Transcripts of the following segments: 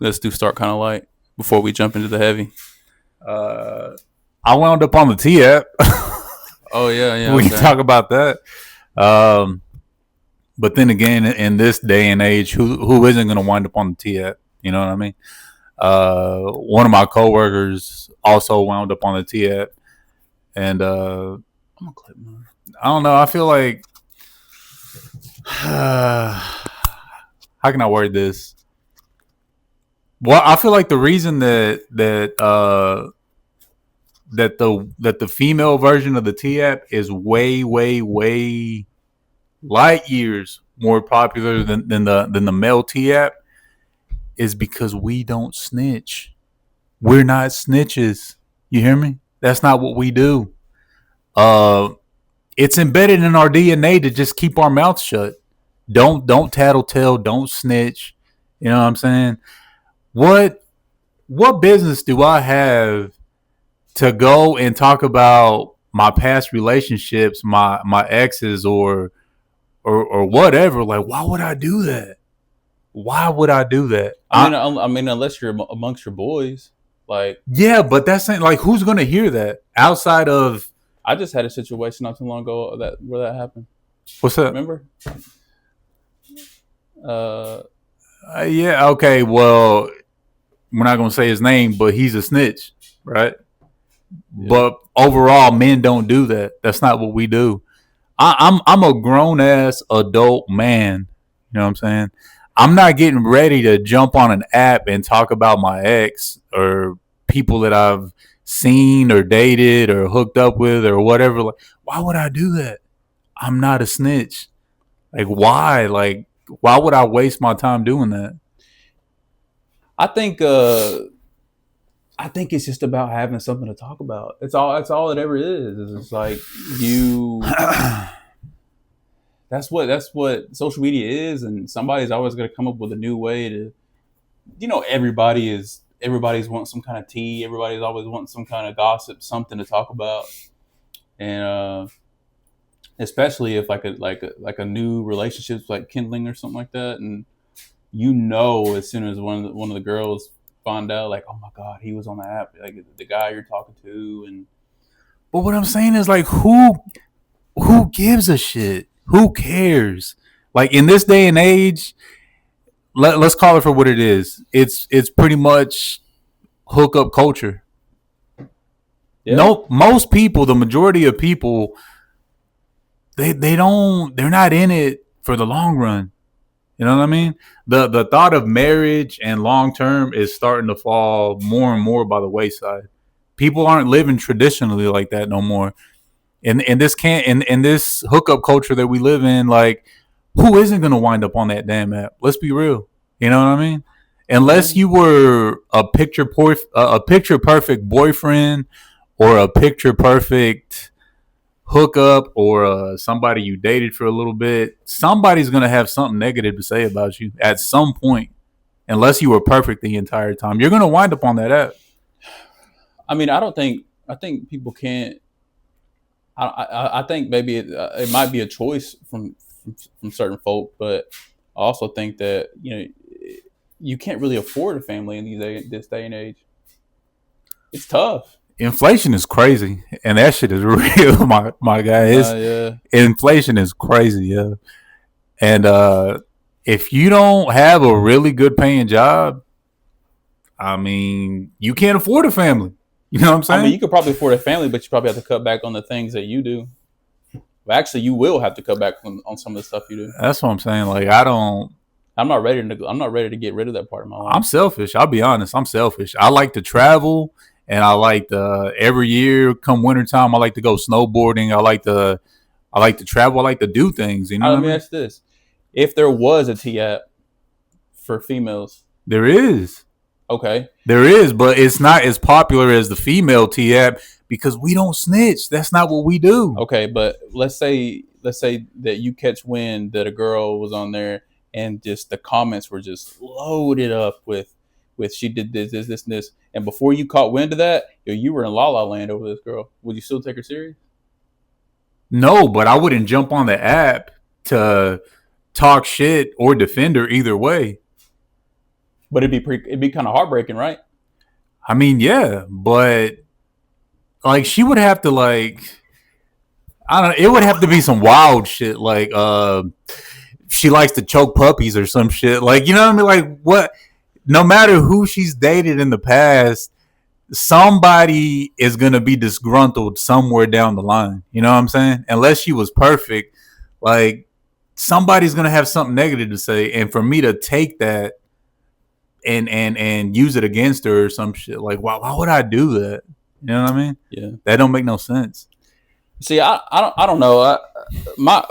Let's do start kind of light before we jump into the heavy. Uh, I wound up on the T app. Oh yeah, yeah. We Okay. can talk about that. Um, but then again, in this day and age, who isn't going to wind up on the T app? You know what I mean? One of my coworkers also wound up on the T app, and I'm gonna clip mine. I don't know. I feel like how can I word this? Well, I feel like the reason that the female version of the T app is way light years more popular than the male T app is because we don't snitch. We're not snitches. You hear me? That's not what we do. Uh, it's embedded in our DNA to just keep our mouths shut. Don't tattletale. Don't snitch. You know what I'm saying? What what business do I have to go and talk about my past relationships, my exes, or whatever? Like, why would I do that? Why would I do that? I mean, unless you're amongst your boys, like Yeah, but that's like who's gonna hear that outside of I just had a situation not too long ago where that happened. what's up? Remember? Uh, Yeah, okay. Well, we're not gonna say his name, but he's a snitch, right? yeah. But overall, men don't do that. That's not what we do. I'm a grown ass adult man. You know what I'm saying? I'm not getting ready to jump on an app and talk about my ex or people that I've seen or dated or hooked up with or whatever. Like, why would I do that? I'm not a snitch. Like, why? Like, why would I waste my time doing that? I think it's just about having something to talk about. It's all. That's all it ever is. It's like you. That's what social media is, and somebody's always going to come up with a new way to. Everybody's wanting some kind of tea. Everybody's always wanting some kind of gossip, something to talk about, and especially if like a new relationship's like kindling or something like that, and as soon as one of the girls find out, like, oh my god, he was on the app, like the guy you're talking to, and But what I'm saying is like, who gives a shit? Who cares? Like in this day and age, let's call it for what it is. It's pretty much hookup culture. yeah, No, most people, the majority of people, they're not in it for the long run. You know what I mean? The thought of marriage and long term is starting to fall more and more by the wayside. People aren't living traditionally like that no more. In this can't in this hookup culture that we live in, like who isn't gonna wind up on that damn app? Let's be real. You know what I mean? Unless yeah. you were a picture perfect boyfriend or a picture perfect hookup or somebody you dated for a little bit, somebody's gonna have something negative to say about you at some point. Unless you were perfect the entire time, you're gonna wind up on that app. I mean, I think people can't. I think maybe it might be a choice from certain folk, but I also think that you can't really afford a family in this day and age. It's tough. Inflation is crazy, and that shit is real, my guy. Yeah, Inflation is crazy, yeah. And if you don't have a really good paying job, I mean, you can't afford a family. You know what I'm I mean, saying? you could probably afford a family, but you probably have to cut back on the things that you do. Well, actually, you will have to cut back on some of the stuff you do. That's what I'm saying. Like, I don't. I'm not ready to get rid of that part of my life. I'm selfish. I'll be honest. I'm selfish. I like to travel, and I like to every year come wintertime. I like to go snowboarding. I like to travel. I like to do things. You know Let what I me mean? ask this: if there was a T app for females, There is. okay, There is, but it's not as popular as the female T app because we don't snitch. That's not what we do. okay, but let's say that you catch wind that a girl was on there and just the comments were just loaded up with she did this, and this, and before you caught wind of that, you were in la la land over this girl. Would you still take her serious? No, but I wouldn't jump on the app to talk shit or defend her either way. But it'd be kind of heartbreaking, right? I mean, yeah, but like she would have to like I don't know, it would have to be some wild shit like she likes to choke puppies or some shit. Like, you know what I mean? Like what no matter who she's dated in the past, somebody is gonna be disgruntled somewhere down the line. You know what I'm saying? Unless she was perfect, like somebody's gonna have something negative to say. And for me to take that and use it against her or some shit, like why would I do that? You know what I mean? Yeah. That don't make no sense. See, I don't know. My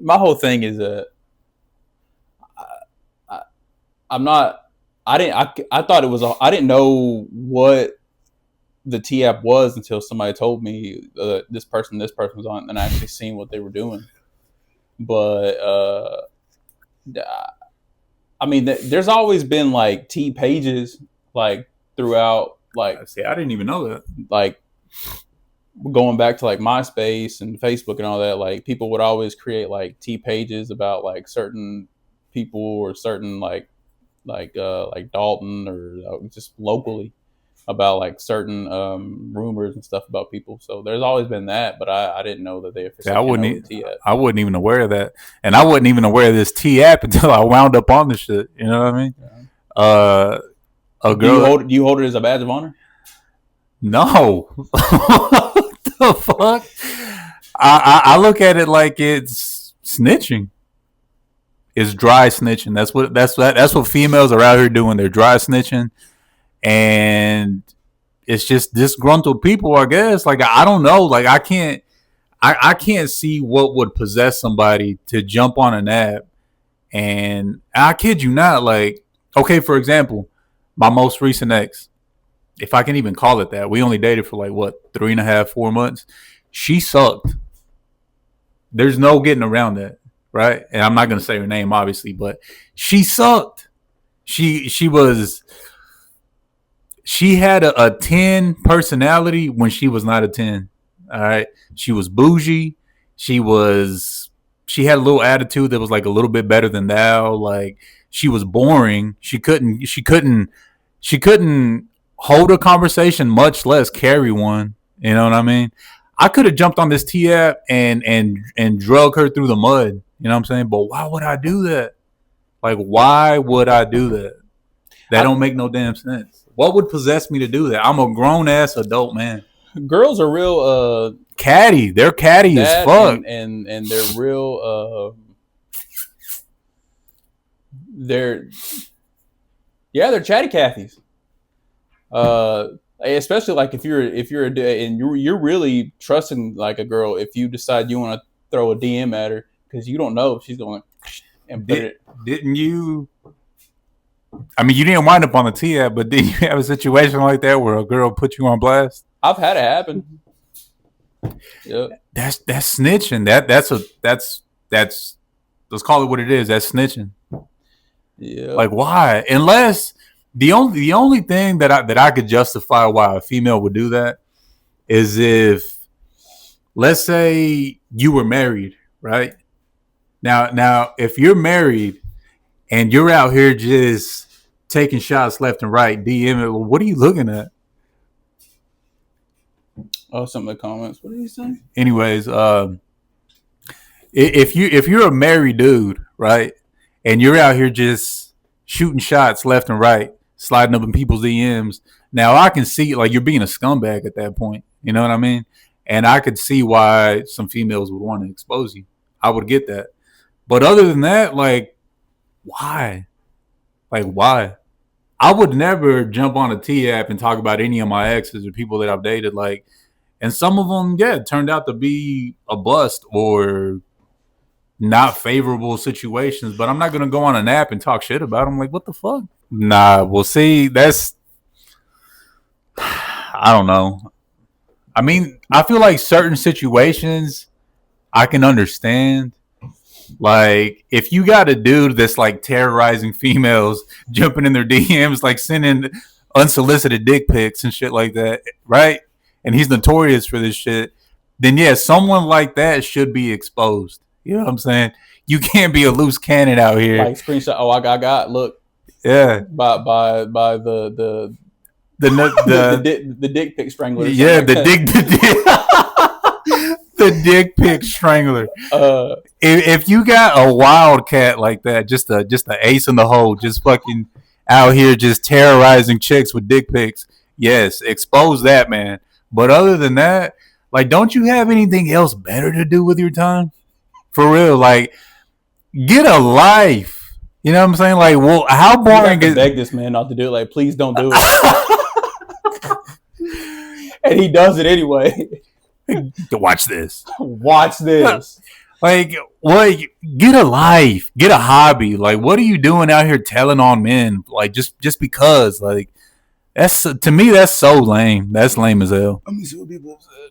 my whole thing is that I, I'm not. I thought it was. I didn't know what the T app was until somebody told me this person was on, and I actually seen what they were doing. But I mean, there's always been like T pages like throughout, like See, I didn't even know that. like going back to like MySpace and Facebook and all that. Like people would always create like T pages about like certain people or certain like Dalton or just locally about like certain rumors and stuff about people. So there's always been that, but I didn't know that they officially I wasn't even aware of that, and I wasn't even aware of this T app until I wound up on the shit. You know what I mean? Yeah. A girl. Do you hold it as a badge of honor? No. What the fuck? I look at it like it's snitching. It's dry snitching. That's what females are out here doing. They're dry snitching, and it's just disgruntled people, I guess. Like I don't know. Like I can't see what would possess somebody to jump on an app. And I kid you not, like, okay, for example, my most recent ex, if I can even call it that, we only dated for like what, 3.5, 4 months. She sucked. There's no getting around that, right? And I'm not gonna say her name, obviously, but she sucked. She had a 10 personality when she was not a 10. All right. She was bougie. She had a little attitude that was like a little bit better than thou. Like she was boring. She couldn't hold a conversation, much less carry one. You know what I mean? I could have jumped on this T app and drug her through the mud. You know what I'm saying? But why would I do that? Like, why would I do that? That don't make no damn sense. What would possess me to do that? I'm a grown ass adult man. Girls are real catty. They're catty as fuck, and they're real. They're chatty Cathy's. Especially like if you're and you're really trusting like a girl if you decide you want to throw a DM at her because you don't know if she's going and put it. Didn't you? I mean, you didn't wind up on the T app, but did you have a situation like that where a girl put you on blast? I've had it happen. Yep. That's snitching. That's let's call it what it is. That's snitching. Yeah. Like why? Unless the only thing that I could justify why a female would do that is if, let's say you were married, right? Now if you're married and you're out here just taking shots left and right, DM, what are you looking at? Oh, some of the comments. What did he say? Anyways, if you're a married dude, right, and you're out here just shooting shots left and right, sliding up in people's DMs, now I can see like you're being a scumbag at that point. You know what I mean? And I could see why some females would want to expose you. I would get that. But other than that, like, why? Like, why? I would never jump on a T app and talk about any of my exes or people that I've dated. Like, and some of them, yeah, turned out to be a bust or not favorable situations. But I'm not gonna go on an app and talk shit about them. Like, what the fuck? Nah, well, see, I don't know. I mean, I feel like certain situations I can understand. Like, if you got a dude that's like terrorizing females, jumping in their DMs, like sending unsolicited dick pics and shit like that, right? And he's notorious for this shit, then yeah, someone like that should be exposed. You know what I'm saying? You can't be a loose cannon out here. Like screenshot. Oh, I got. Look. Yeah. by the dick pic strangler or something yeah like the that. dick the dick pic strangler. Uh, If you got a wildcat like that, just a ace in the hole, just fucking out here just terrorizing chicks with dick pics, yes, expose that man. But other than that, like, don't you have anything else better to do with your time? For real, like, get a life. You know what I'm saying? Like, well, how you have boring to is? beg this man not to do it. Like, please don't do it. And he does it anyway. Watch this. Watch this. Like, what? Get a life. Get a hobby. Like, what are you doing out here telling on men? Like, just because. Like, that's to me, that's so lame. That's lame as hell. Let me see what people have said.